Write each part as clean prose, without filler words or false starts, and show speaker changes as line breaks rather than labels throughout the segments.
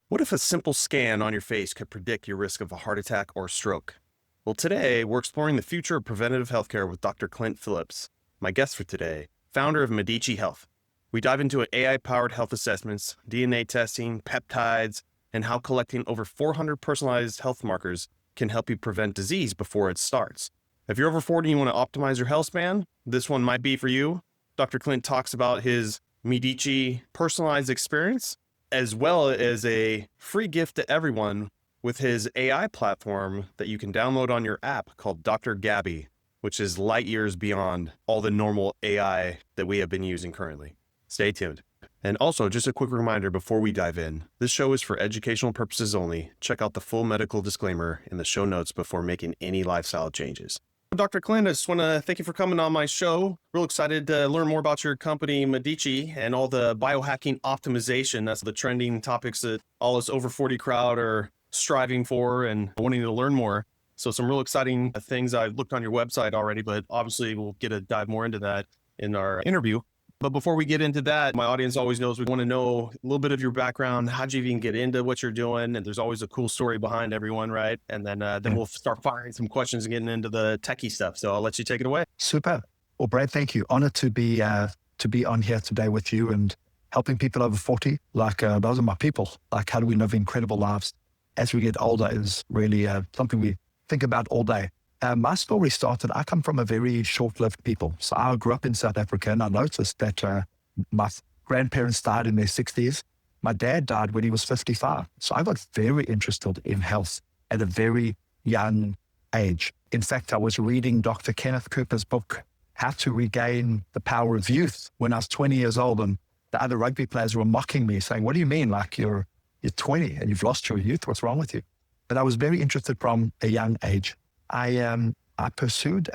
What if a simple scan on your face could predict your risk of a heart attack or stroke? Well, today we're exploring the future of preventative healthcare with Dr. Clint Phillips, my guest for today, founder of Medici Health. We dive into AI-powered health assessments, DNA testing, peptides, and how collecting over 400 personalized health markers can help you prevent disease before it starts. If you're over 40 and you want to optimize your health span, this one might be for you. Dr. Clint talks about his Medici personalized experience, as well as a free gift to everyone with his AI platform that you can download on your app called Dr. Gabby, which is light years beyond all the normal AI that we have been using currently. Stay tuned. And also, just a quick reminder before we dive in, this show is for educational purposes only. Check out the full medical disclaimer in the show notes before making any lifestyle changes. Dr. Clint, I just want to thank you for coming on my show. Real excited to learn more about your company, Medici, and all the biohacking optimization. That's the trending topics that all us over 40 crowd are striving for and wanting to learn more. So some real exciting things. I looked on your website already, but obviously we'll get a dive more into that in our interview. But before we get into that, my audience always knows we want to know a little bit of your background. How'd you even get into what you're doing? And there's always a cool story behind everyone, right? And then we'll start firing some questions and getting into the techie stuff. So I'll let you take it away.
Super. Well, Brad, thank you. Honored to be on here today with you and helping people over 40. Those are my people. Like, how do we live incredible lives as we get older is really something we think about all day. My story started, I come from a very short-lived people. So I grew up in South Africa and I noticed that my grandparents died in their 60s. My dad died when he was 55. So I got very interested in health at a very young age. In fact, I was reading Dr. Kenneth Cooper's book, How to Regain the Power of Youth, when I was 20 years old. And the other rugby players were mocking me saying, what do you mean? Like you're 20 and you've lost your youth. What's wrong with you? But I was very interested from a young age. I pursued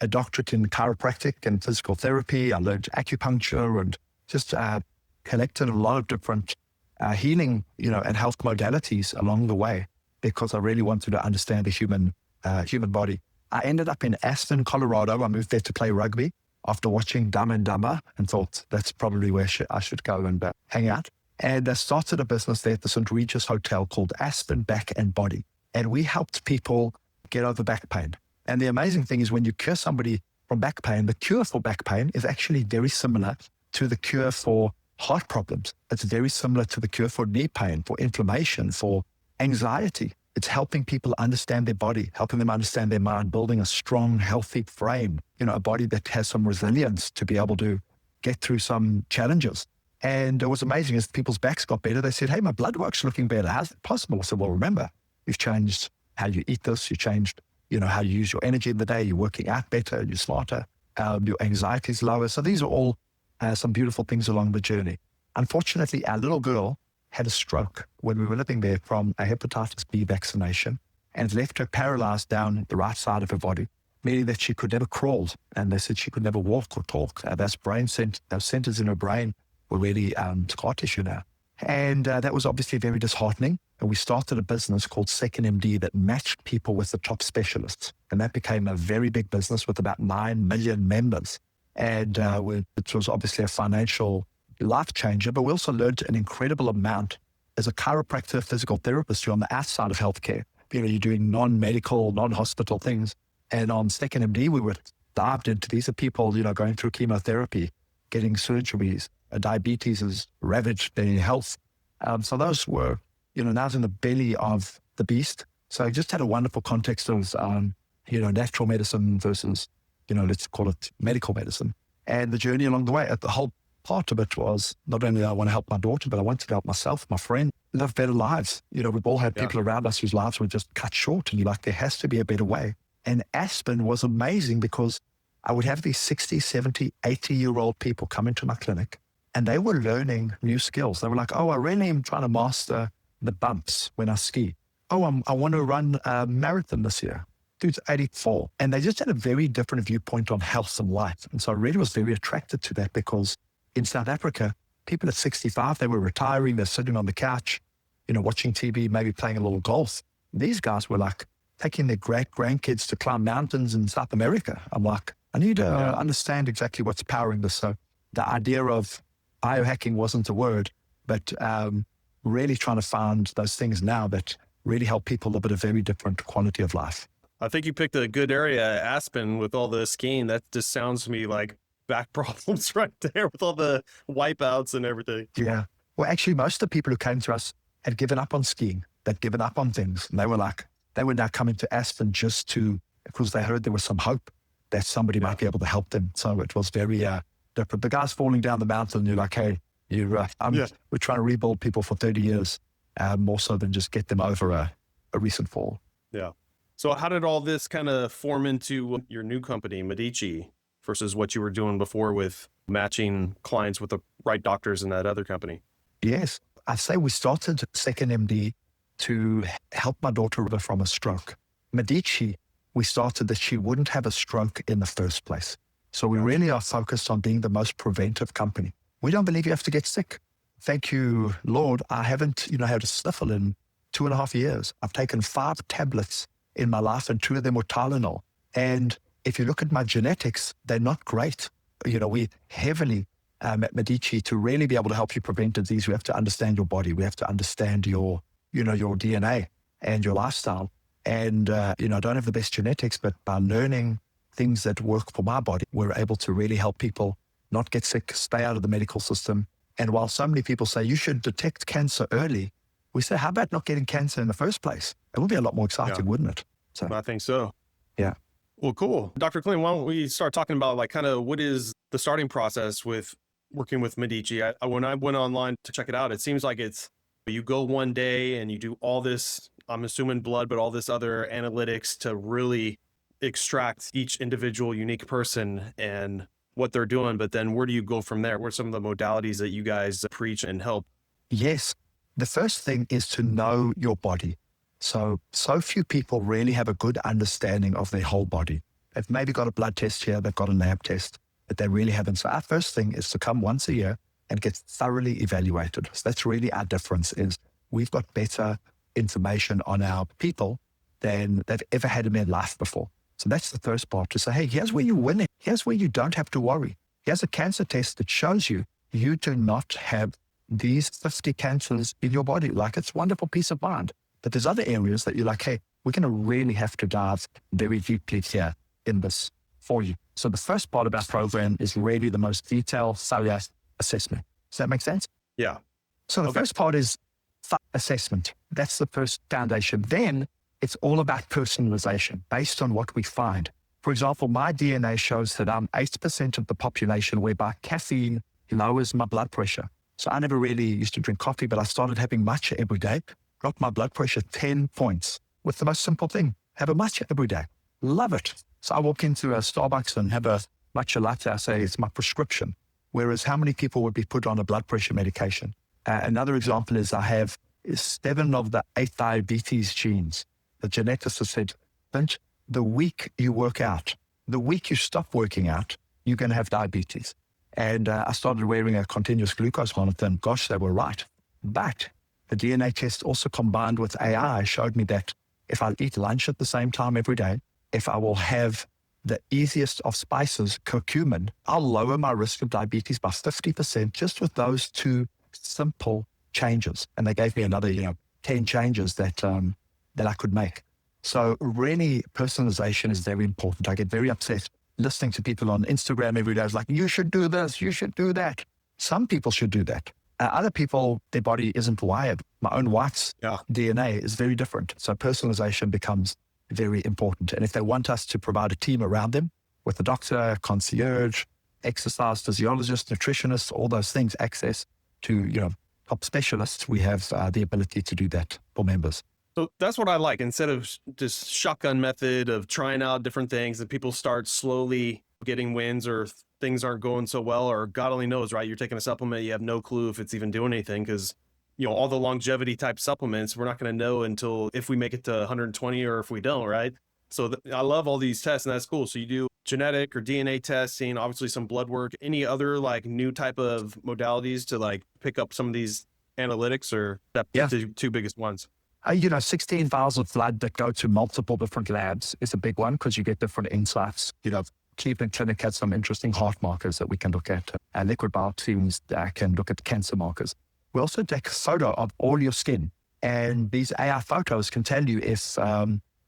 a doctorate in chiropractic and physical therapy. I learned acupuncture and just collected a lot of different healing, and health modalities along the way because I really wanted to understand the human body. I ended up in Aspen, Colorado. I moved there to play rugby after watching Dumb and Dumber and thought that's probably where I should go and hang out. And I started a business there at the St. Regis Hotel called Aspen Back and Body. And we helped people get over back pain. And the amazing thing is when you cure somebody from back pain, the cure for back pain is actually very similar to the cure for heart problems. It's very similar to the cure for knee pain, for inflammation, for anxiety. It's helping people understand their body, helping them understand their mind, building a strong, healthy frame, a body that has some resilience to be able to get through some challenges. And it was amazing as people's backs got better. They said, hey, my blood work's looking better. How's it possible? I said, well, remember, you've changed how you eat this. You changed, how you use your energy in the day. You're working out better. You're smarter. Your anxiety is lower. So these are all some beautiful things along the journey. Unfortunately, our little girl had a stroke when we were living there from a hepatitis B vaccination and it left her paralyzed down the right side of her body, meaning that she could never crawl. And they said she could never walk or talk. Those centers in her brain were really scar tissue now. And that was obviously very disheartening. And we started a business called 2ndMD that matched people with the top specialists. And that became a very big business with about 9 million members. And it was obviously a financial life changer, but we also learned an incredible amount as a chiropractor, physical therapist. You're on the outside of healthcare. You're doing non-medical, non-hospital things. And on 2ndMD, we were dived into these are people, going through chemotherapy, getting surgeries. Diabetes has ravaged their health. So those were, now in the belly of the beast. So I just had a wonderful context of, natural medicine versus, let's call it medical medicine. And the journey along the way, the whole part of it was not only I want to help my daughter, but I wanted to help myself, my friend, live better lives. We've all had people around us whose lives were just cut short and you're like, there has to be a better way. And Aspen was amazing because I would have these 60, 70, 80-year-old people come into my clinic and they were learning new skills. They were like, oh, I really am trying to master the bumps when I ski. Oh, I want to run a marathon this year. Dude's 84. And they just had a very different viewpoint on health and life. And so I really was very attracted to that because in South Africa, people at 65, they were retiring, they're sitting on the couch, watching TV, maybe playing a little golf. These guys were like taking their great-grandkids to climb mountains in South America. I'm like, I need to understand exactly what's powering this. So the idea of biohacking wasn't a word, but really trying to find those things now that really help people live at a very different quality of life.
I think you picked a good area, Aspen, with all the skiing. That just sounds to me like back problems right there with all the wipeouts and everything.
Yeah. Well, actually, most of the people who came to us had given up on skiing. They'd given up on things. And they were now coming to Aspen because they heard there was some hope that somebody might be able to help them. So it was very different. The guy's falling down the mountain. You're like, hey, we're trying to rebuild people for 30 years, more so than just get them over a recent fall.
Yeah. So how did all this kind of form into your new company, Medici, versus what you were doing before with matching clients with the right doctors in that other company?
Yes. I say we started Second MD to help my daughter recover from a stroke. Medici, we started that she wouldn't have a stroke in the first place. So we really are focused on being the most preventive company. We don't believe you have to get sick. Thank you, Lord. I haven't, had a sniffle in 2.5 years. I've taken 5 tablets in my life, and 2 of them were Tylenol. And if you look at my genetics, they're not great. We heavily at Medici, to really be able to help you prevent disease, we have to understand your body. We have to understand your DNA and your lifestyle. And, I don't have the best genetics, but by learning things that work for my body, we're able to really help people not get sick, stay out of the medical system. And while so many people say you should detect cancer early, we say, how about not getting cancer in the first place? It would be a lot more exciting, wouldn't it? So
I think so.
Yeah.
Well, cool. Dr. Clint, why don't we start talking about what is the starting process with working with Medici? When I went online to check it out, it seems like you go one day and you do all this, I'm assuming blood, but all this other analytics to really extract each individual unique person and what they're doing. But then where do you go from there? What are some of the modalities that you guys preach and help?
Yes. The first thing is to know your body. So few people really have a good understanding of their whole body. They've maybe got a blood test here, they've got a lab test, but they really haven't. So our first thing is to come once a year and get thoroughly evaluated. So that's really our difference, is we've got better information on our people than they've ever had in their life before. So that's the first part, to say, hey, here's where you're winning. Here's where you don't have to worry. Here's a cancer test that shows you do not have these 50 cancers in your body. It's a wonderful peace of mind. But there's other areas that you're like, hey, we're going to really have to dive very deeply here in this for you. So the first part of our program is really the most detailed cellular assessment. Does that make sense?
Yeah.
So the first part is assessment. That's the first foundation. Then it's all about personalization based on what we find. For example, my DNA shows that I'm 8% of the population whereby caffeine lowers my blood pressure. So I never really used to drink coffee, but I started having matcha every day. Dropped my blood pressure 10 points with the most simple thing. Have a matcha every day. Love it. So I walk into a Starbucks and have a matcha latte. I say it's my prescription. Whereas how many people would be put on a blood pressure medication? Another example is I have 7 of the 8 diabetes genes. The geneticist has said, Clint, the week you work out, the week you stop working out, you're going to have diabetes. And I started wearing a continuous glucose monitor, and gosh, they were right. But the DNA test also combined with AI showed me that if I eat lunch at the same time every day, if I will have the easiest of spices, curcumin, I'll lower my risk of diabetes by 50% just with those 2 simple changes. And they gave me another, 10 changes that I could make. So really, personalization is very important. I get very upset listening to people on Instagram every day. It's like, you should do this, you should do that. Some people should do that. Other people, their body isn't wired. My own wife's DNA is very different. So personalization becomes very important. And if they want us to provide a team around them with a doctor, concierge, exercise physiologist, nutritionist, all those things, access to, top specialists, we have the ability to do that for members.
So that's what I like. Instead of just shotgun method of trying out different things and people start slowly getting wins or things aren't going so well, or God only knows, right? You're taking a supplement, you have no clue if it's even doing anything because, all the longevity type supplements, we're not going to know until if we make it to 120 or if we don't, right? So I love all these tests, and that's cool. So you do genetic or DNA testing, obviously some blood work, any other new type of modalities to pick up some of these analytics, or that's the 2 biggest ones?
16 vials of blood that go to multiple different labs is a big one because you get different insights. Cleveland Clinic has some interesting heart markers that we can look at. Liquid biopsies that can look at cancer markers. We also take a photo of all your skin. And these AI photos can tell you if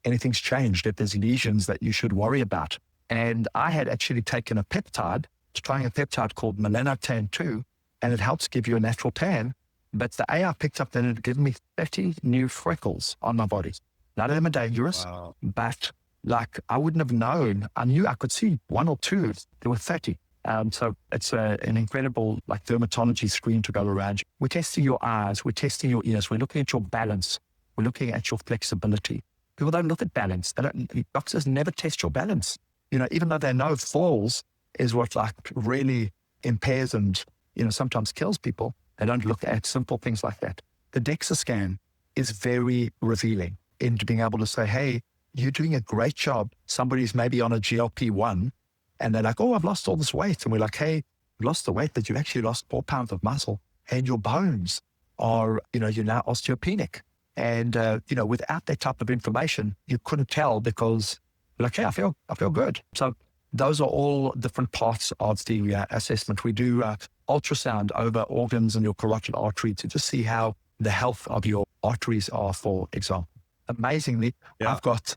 anything's changed, if there's lesions that you should worry about. And I had actually taken a peptide, trying a peptide called melanotan-2, and it helps give you a natural tan. But the AI picked up that it gave me 30 new freckles on my body. None of them are dangerous, but like I wouldn't have known. I knew I could see one or two. There were 30. So it's an incredible like dermatology screen to go around. We're testing your eyes. We're testing your ears. We're looking at your balance. We're looking at your flexibility. People don't look at balance. Doctors never test your balance. Even though they know falls is what like really impairs and, sometimes kills people. They don't look at simple things like that. The DEXA scan is very revealing into being able to say, hey, you're doing a great job. Somebody's maybe on a GLP-1 and they're like, oh, I've lost all this weight. And we're like, hey, you lost the weight, but you've actually lost 4 pounds of muscle and your bones are, you're now osteopenic. And, without that type of information, you couldn't tell because you're like, hey, I feel good. So those are all different parts of the assessment. We do ultrasound over organs in your carotid artery to just see how the health of your arteries are, for example. Amazingly, I've got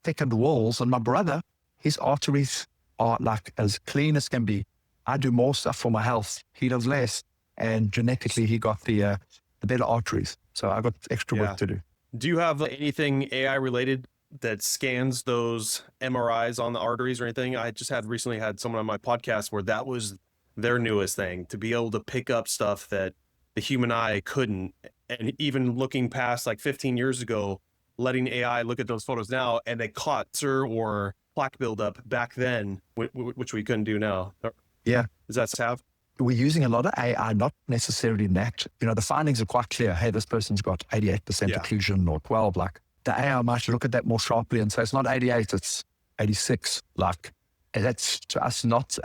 thickened walls, and my brother, his arteries are like as clean as can be. I do more stuff for my health. He does less. And genetically, he got the better arteries. So I got extra work to do.
Do you have anything AI related that scans those MRIs on the arteries or anything? I just recently had someone on my podcast where that was their newest thing, to be able to pick up stuff that the human eye couldn't. And even looking past like 15 years ago, letting AI look at those photos now, and they caught cancer or plaque buildup back then, which we couldn't do now.
Yeah.
Does that have?
We're using a lot of AI, not necessarily that. The findings are quite clear. Hey, this person's got 88% occlusion or 12. Like the AI might look at that more sharply and say, it's not 88, it's 86. Like that's to us not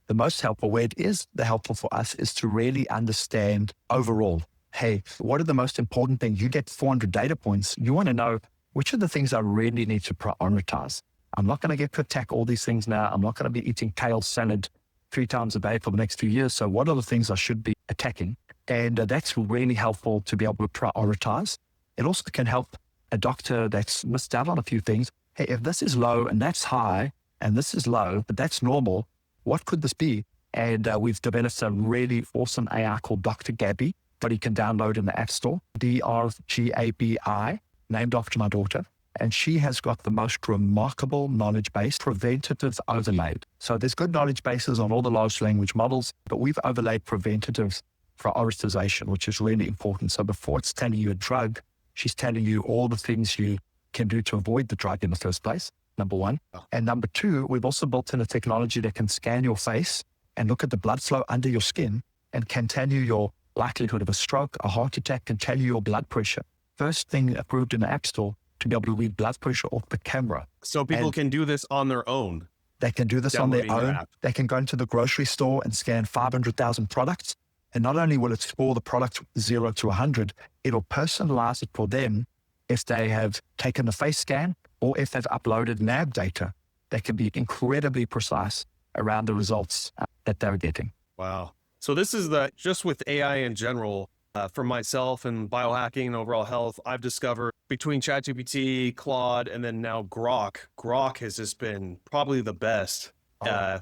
the most helpful. Where it is the helpful for us is to really understand overall, hey, what are the most important things? You get 400 data points. You want to know which are the things I really need to prioritize. I'm not going to get to attack all these things now. I'm not going to be eating kale salad 3 times a day for the next few years. So what are the things I should be attacking? And that's really helpful to be able to prioritize. It also can help a doctor that's missed out on a few things. Hey, if this is low and that's high and this is low, but that's normal, what could this be? And we've developed a really awesome AI called Dr. Gabby that you can download in the App Store, DRGABI, named after my daughter. And she has got the most remarkable knowledge base, preventative overlaid. So there's good knowledge bases on all the large language models, but we've overlaid preventative prioritization, which is really important. So before it's telling you a drug, she's telling you all the things you can do to avoid the drug in the first place, number one. And number two, we've also built in a technology that can scan your face and look at the blood flow under your skin and can tell you your likelihood of a stroke, a heart attack, can tell you your blood pressure. First thing approved in the App Store to be able to read blood pressure off the camera.
So people can do this on their own.
They can do this on their own. They can go into the grocery store and scan 500,000 products. And not only will it score the product 0 to 100, it'll personalize it for them if they have taken a face scan or if they've uploaded lab data. They can be incredibly precise around the results that they're getting.
Wow. So this is just with AI in general, for myself and biohacking and overall health, I've discovered between ChatGPT, Claude, and then now Grok has just been probably the best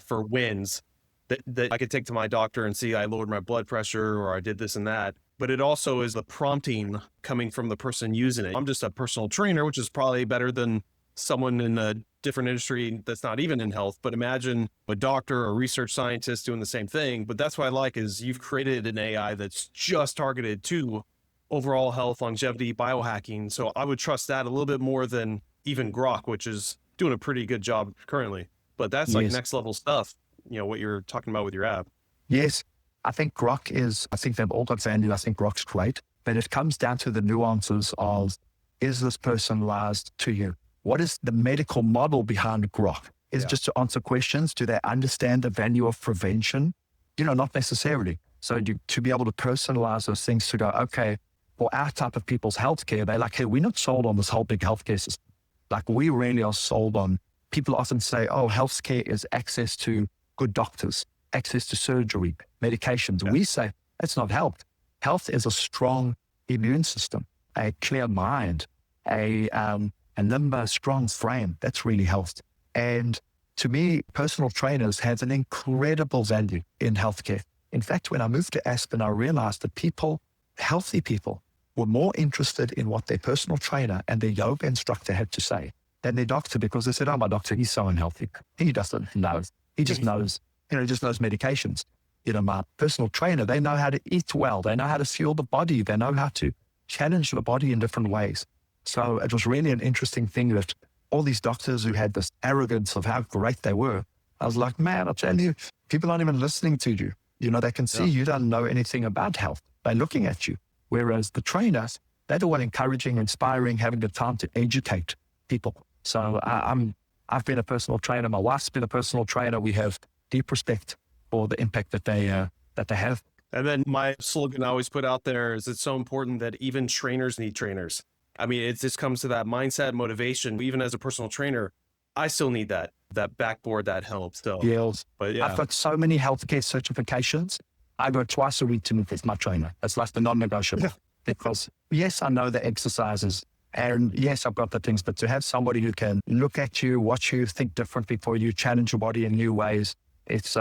for wins that I could take to my doctor and see I lowered my blood pressure or I did this and that. But it also is the prompting coming from the person using it. I'm just a personal trainer, which is probably better than someone in a different industry that's not even in health. But imagine a doctor or research scientist doing the same thing. But that's what I like is you've created an AI that's just targeted to overall health, longevity, biohacking. So I would trust that a little bit more than even Grok, which is doing a pretty good job currently. But that's like next level stuff, what you're talking about with your app.
Yes. I think I think they've all got value. I think Grok's great, but it comes down to the nuances of, is this personalized to you? What is the medical model behind Grok? Is it just to answer questions? Do they understand the value of prevention? Not necessarily. So to be able to personalize those things to go, okay, for our type of people's healthcare, they're like, hey, we're not sold on this whole big healthcare system. Like we really are sold on, people often say, oh, healthcare is access to good doctors, access to surgery, medications. We say, that's not health. Health is a strong immune system, a clear mind, a limber, strong frame. That's really health. And to me, personal trainers have an incredible value in healthcare. In fact, when I moved to Aspen, I realized that healthy people, were more interested in what their personal trainer and their yoga instructor had to say than their doctor, because they said, oh, my doctor, he's so unhealthy. He doesn't know. He just knows, he just knows medications. My personal trainer, they know how to eat well. They know how to fuel the body. They know how to challenge the body in different ways. So it was really an interesting thing that all these doctors who had this arrogance of how great they were, I was like, man, I'll tell you, people aren't even listening to you. They can see you don't know anything about health. They're looking at you. Whereas the trainers, they're the one encouraging, inspiring, having the time to educate people. So I've been a personal trainer. My wife's been a personal trainer. We have deep respect for the impact that they have.
And then my slogan I always put out there is, it's so important that even trainers need trainers. I mean, it just comes to that mindset, motivation. Even as a personal trainer, I still need that backboard, that help still.
Yes.
But yeah.
I've got so many healthcare certifications. I go twice a week to meet with my trainer. It's like the non-negotiable. Because yes, I know the exercises, and yes, I've got the things, but to have somebody who can look at you, watch you, think differently for you, challenge your body in new ways, it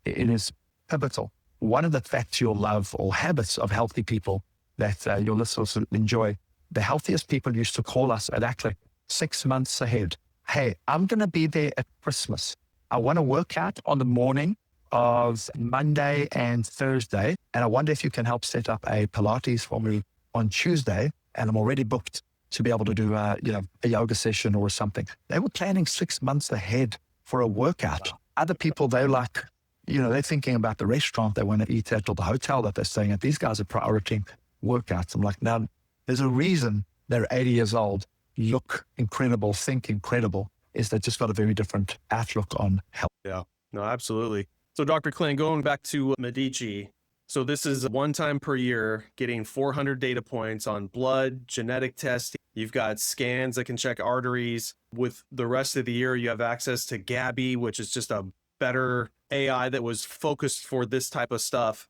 is pivotal. One of the facts you'll love, or habits of healthy people that your listeners will enjoy, the healthiest people used to call us at actually 6 months ahead. Hey, I'm going to be there at Christmas. I want to work out on the morning of Monday and Thursday, and I wonder if you can help set up a Pilates for me on Tuesday, and I'm already booked to be able to do a yoga session or something. They were planning 6 months ahead for a workout. Other people, they're like, they're thinking about the restaurant they want to eat at or the hotel that they're staying at. These guys are prioritizing workouts. I'm like, now there's a reason they're 80 years old, look incredible, think incredible, is they just got a very different outlook on health.
Yeah, no, absolutely. So Dr. Clint, going back to Medici, so this is one time per year, getting 400 data points on blood, genetic testing. You've got scans that can check arteries. With the rest of the year, you have access to Gabby, which is just a better AI that was focused for this type of stuff.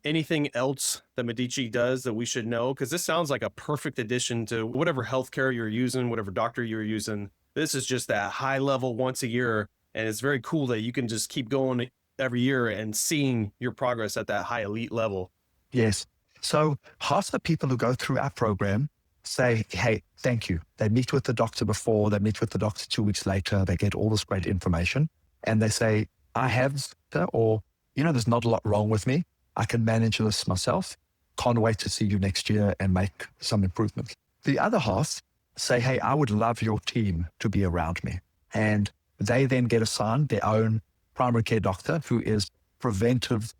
Anything else that Medici does that we should know? Because this sounds like a perfect addition to whatever healthcare you're using, whatever doctor you're using. This is just that high level once a year. And it's very cool that you can just keep going every year and seeing your progress at that high elite level.
Yes. So half the people who go through our program say, hey, thank you. They meet with the doctor before, they meet with the doctor 2 weeks later, they get all this great information, and they say, I have, or, there's not a lot wrong with me. I can manage this myself. Can't wait to see you next year and make some improvements. The other half say, hey, I would love your team to be around me. And they then get assigned their own primary care doctor who is preventive,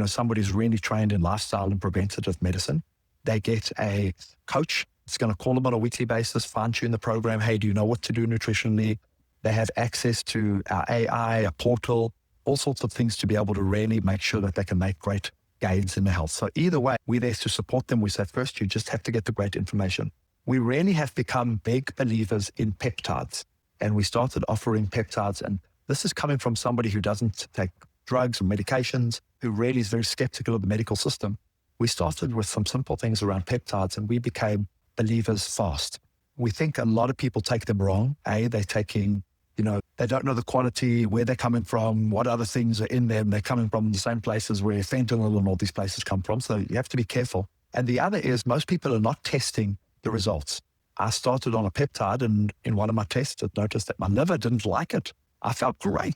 somebody who's really trained in lifestyle and preventative medicine. They get a coach. It's going to call them on a weekly basis, fine tune the program. Hey, do you know what to do nutritionally? They have access to our AI, a portal, all sorts of things to be able to really make sure that they can make great gains in their health. So either way, we're there to support them. We say, first, you just have to get the great information. We really have become big believers in peptides, and we started offering peptides. And this is coming from somebody who doesn't take drugs or medications, who really is very skeptical of the medical system. We started with some simple things around peptides, and we became believers fast. We think a lot of people take them wrong. They're taking, they don't know the quality, where they're coming from, what other things are in them. They're coming from the same places where fentanyl and all these places come from. So you have to be careful. And the other is most people are not testing the results. I started on a peptide, and in one of my tests, I noticed that my liver didn't like it. I felt great.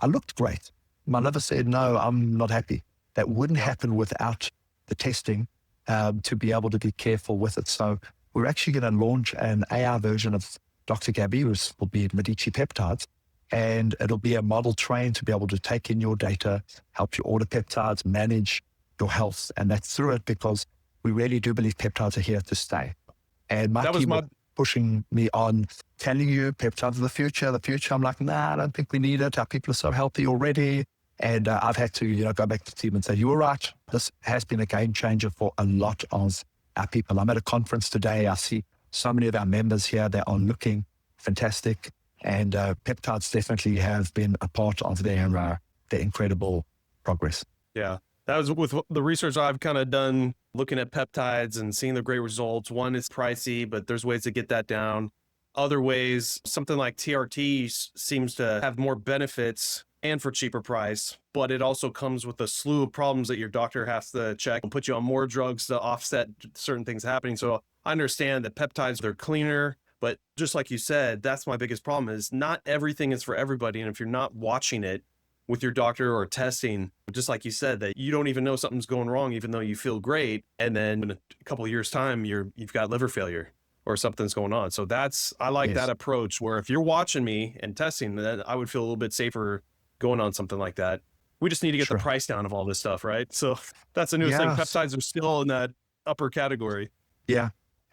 I looked great. My liver said, no, I'm not happy. That wouldn't happen without the testing to be able to be careful with it. So we're actually going to launch an AI version of Dr. Gabby, which will be Medici Peptides, and it'll be a model trained to be able to take in your data, help you order peptides, manage your health. And that's through it, because we really do believe peptides are here to stay. And my team was pushing me on, telling you peptides are the future. I'm like, nah, I don't think we need it. Our people are so healthy already. And I've had to, go back to the team and say, you were right. This has been a game changer for a lot of our people. I'm at a conference today. I see so many of our members here. They are looking fantastic. And peptides definitely have been a part of their incredible progress.
Yeah. That was with the research I've kind of done looking at peptides and seeing the great results. One is pricey, but there's ways to get that down. Other ways, something like TRT seems to have more benefits and for cheaper price, but it also comes with a slew of problems that your doctor has to check and put you on more drugs to offset certain things happening. So I understand that peptides, they're cleaner, but just like you said, that's my biggest problem is not everything is for everybody. And if you're not watching it with your doctor or testing, just like you said, that you don't even know something's going wrong, even though you feel great. And then in a couple of years time, you've got liver failure or something's going on. So I like that approach where if you're watching me and testing, then I would feel a little bit safer going on something like that. We just need to get the price down of all this stuff, right? So that's the newest thing. Peptides are still in that upper category.
Yeah,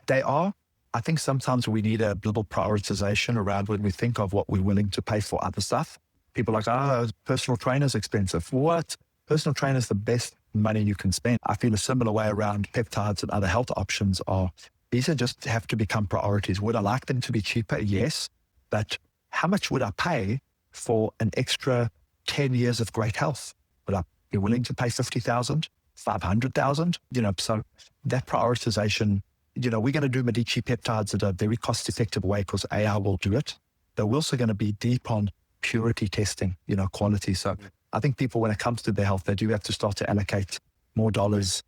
they are. I think sometimes we need a little prioritization around when we think of what we're willing to pay for other stuff. People are like, personal trainer's expensive. What? Personal trainer's the best money you can spend. I feel a similar way around peptides and other health options are, these are just have to become priorities. Would I like them to be cheaper? Yes. But how much would I pay for an extra 10 years of great health? Would I be willing to pay 50,000, 500,000? So that prioritization, we're going to do Medici peptides at a very cost-effective way because AI will do it. But we're also going to be deep on purity testing, quality. So I think people, when it comes to their health, they do have to start to allocate more dollars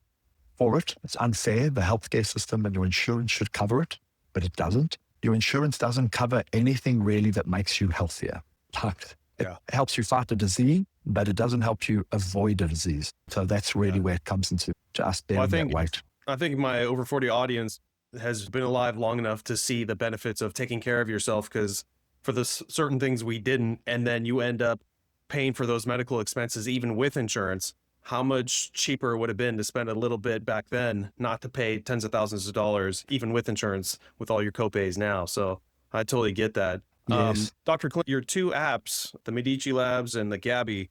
for it. It's unfair. The healthcare system and your insurance should cover it, but it doesn't. Your insurance doesn't cover anything really that makes you healthier. It helps you fight a disease, but it doesn't help you avoid a disease. So that's really where it comes into just bearing that weight.
I think my over 40 audience has been alive long enough to see the benefits of taking care of yourself, because for the certain things we didn't, and then you end up paying for those medical expenses, even with insurance. How much cheaper it would have been to spend a little bit back then, not to pay tens of thousands of dollars, even with insurance, with all your copays now. So I totally get that.
Yes.
Dr. Clint, your two apps, the Medici Labs and the Gabby,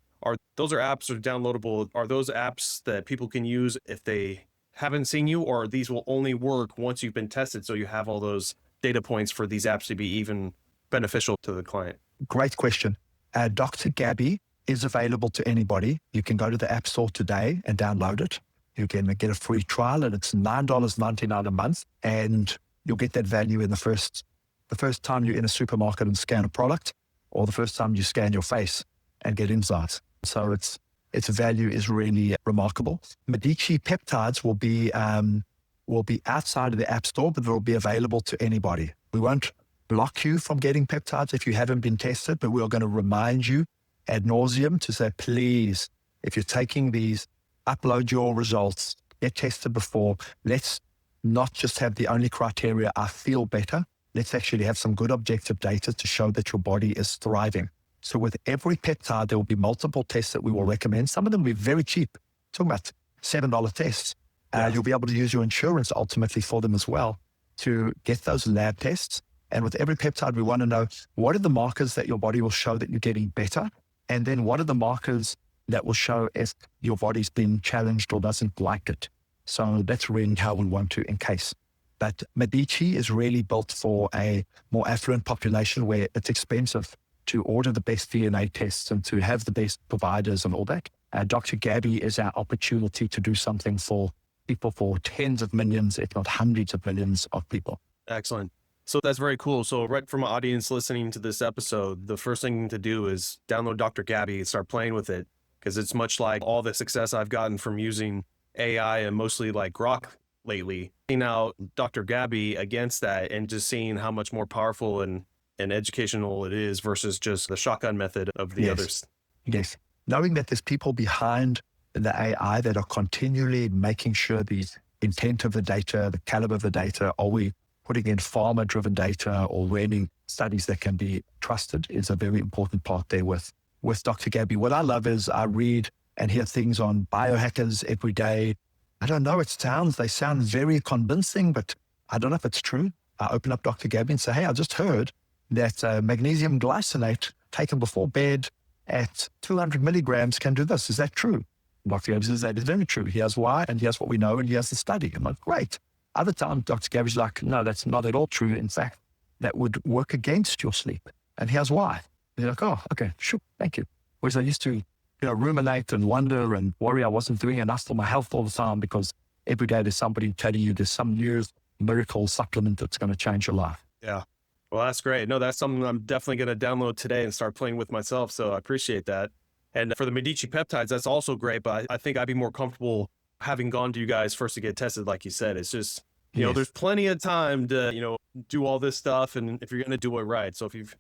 those are apps that are downloadable. Are those apps that people can use if they haven't seen you, or these will only work once you've been tested, so you have all those data points for these apps to be even beneficial to the client?
Great question. Dr. Gabby is available to anybody. You can go to the App Store today and download it. You can get a free trial, and it's $9.99 a month. And you'll get that value in the first time you're in a supermarket and scan a product, or the first time you scan your face and get insights. So its value is really remarkable. Medici Peptides will be outside of the App Store, but they'll be available to anybody. We won't block you from getting peptides if you haven't been tested, but we're going to remind you ad nauseum to say, please, if you're taking these, upload your results, get tested before. Let's not just have the only criteria, I feel better. Let's actually have some good objective data to show that your body is thriving. So with every peptide, there will be multiple tests that we will recommend. Some of them will be very cheap. Talking about $7 tests. You'll be able to use your insurance ultimately for them as well to get those lab tests. And with every peptide, we want to know what are the markers that your body will show that you're getting better? And then what are the markers that will show if your body's been challenged or doesn't like it? So that's really how we want to encase. But Medici is really built for a more affluent population where it's expensive to order the best DNA tests and to have the best providers and all that. Dr. Gabby is our opportunity to do something for people, for tens of millions, if not hundreds of millions of people.
Excellent. So that's very cool. So right from my audience listening to this episode, the first thing to do is download Dr. Gabby and start playing with it, because it's much like all the success I've gotten from using AI and mostly like Grok lately. Seeing out Dr. Gabby against that and just seeing how much more powerful and educational it is versus just the shotgun method of the others.
Yes. Knowing that there's people behind the AI that are continually making sure the intent of the data, the caliber of the data, are we putting in pharma-driven data or running studies that can be trusted is a very important part there with Dr. Gabby. What I love is I read and hear things on biohackers every day. I don't know, they sound very convincing, but I don't know if it's true. I open up Dr. Gabby and say, hey, I just heard that magnesium glycinate taken before bed at 200 milligrams can do this. Is that true? Dr. Gabby says that is very true. Here's why, and here's what we know, and here's the study. I'm like, great. Other times, Dr. Gabby's like, no, that's not at all true. In fact, that would work against your sleep. And here's why. And you're like, oh, okay, sure, thank you. Whereas I used to ruminate and wonder and worry I wasn't doing enough for my health all the time, because every day there's somebody telling you there's some new miracle supplement that's going to change your life.
Yeah. Well, that's great. No, that's something I'm definitely going to download today and start playing with myself. So I appreciate that. And for the Medici peptides, that's also great. But I think I'd be more comfortable having gone to you guys first to get tested. Like you said, it's just, you know, there's plenty of time to, do all this stuff. And if you're going to do it right. So if you've,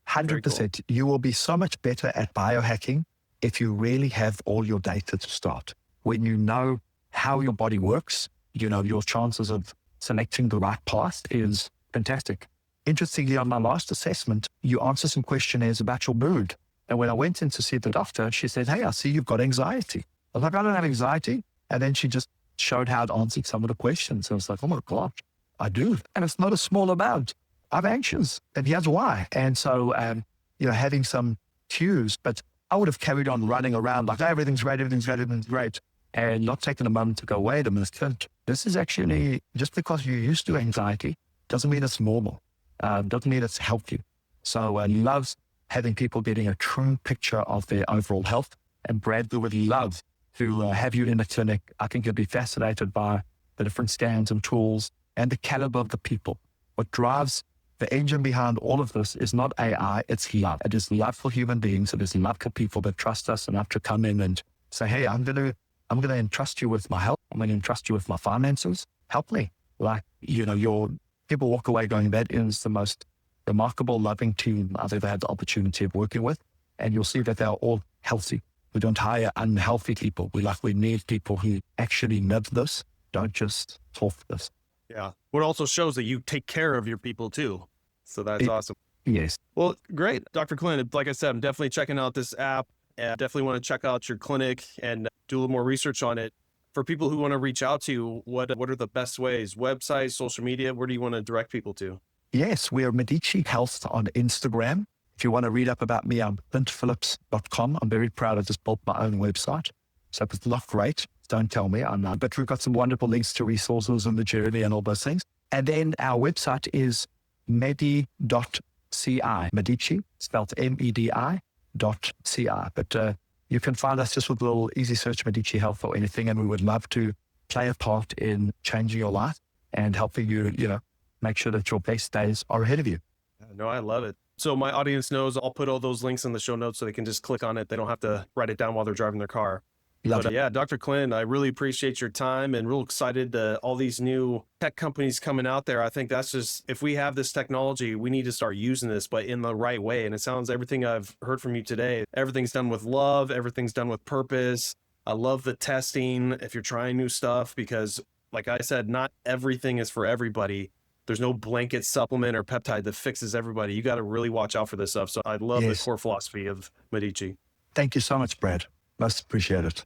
100%, you will be so much better at biohacking if you really have all your data to start. When you know how your body works, your chances of selecting the right path is fantastic. Interestingly, on my last assessment, you answer some questionnaires about your mood. And when I went in to see the doctor, she said, "Hey, I see you've got anxiety." I was like, "I don't have anxiety." And then she just showed how it answered some of the questions. I was like, "Oh my God, I do." And it's not a small amount. I'm anxious, and here's why. And so, having some cues, but I would have carried on running around like, everything's great, and not taking a moment to go, wait a minute, Clint, this is actually, just because you're used to anxiety doesn't mean it's normal. Doesn't mean it's healthy. So I love having people getting a true picture of their overall health. And Brad, we would love to have you in the clinic. I think you'll be fascinated by the different scans and tools and the caliber of the people. What drives the engine behind all of this is not AI, it's love. It is love for human beings. It is love for people that trust us enough to come in and say, "Hey, I'm going to entrust you with my health. I'm going to entrust you with my finances. Help me." Like, your people walk away going, "That is the most remarkable, loving team I've ever had the opportunity of working with." And you'll see that they're all healthy. We don't hire unhealthy people. We need people who actually live this, don't just talk this.
Yeah. What also shows that you take care of your people too. So that's awesome.
Yes.
Well, great. Dr. Clint, like I said, I'm definitely checking out this app, and definitely want to check out your clinic and do a little more research on it. For people who want to reach out to you, what are the best ways? Website, social media? Where do you want to direct people to?
Yes, we are Medici Health on Instagram. If you want to read up about me, I'm clintphillips.com. I'm very proud. I just built my own website. So if it's not great, don't tell me. I'm not. But we've got some wonderful links to resources and the journey and all those things. And then our website is medi.ci, Medici, spelled MEDI.ci. But you can find us just with a little easy search, Medici Health or anything. And we would love to play a part in changing your life and helping you, make sure that your best days are ahead of you.
No, I love it. So my audience knows I'll put all those links in the show notes so they can just click on it. They don't have to write it down while they're driving their car.
Love it.
Yeah, Dr. Clint, I really appreciate your time and real excited all these new tech companies coming out there. I think that's just, if we have this technology, we need to start using this, but in the right way. And it sounds, everything I've heard from you today, everything's done with love, everything's done with purpose. I love the testing if you're trying new stuff, because like I said, not everything is for everybody. There's no blanket supplement or peptide that fixes everybody. You got to really watch out for this stuff. So I love the core philosophy of Medici.
Thank you so much, Brad. Most appreciate it.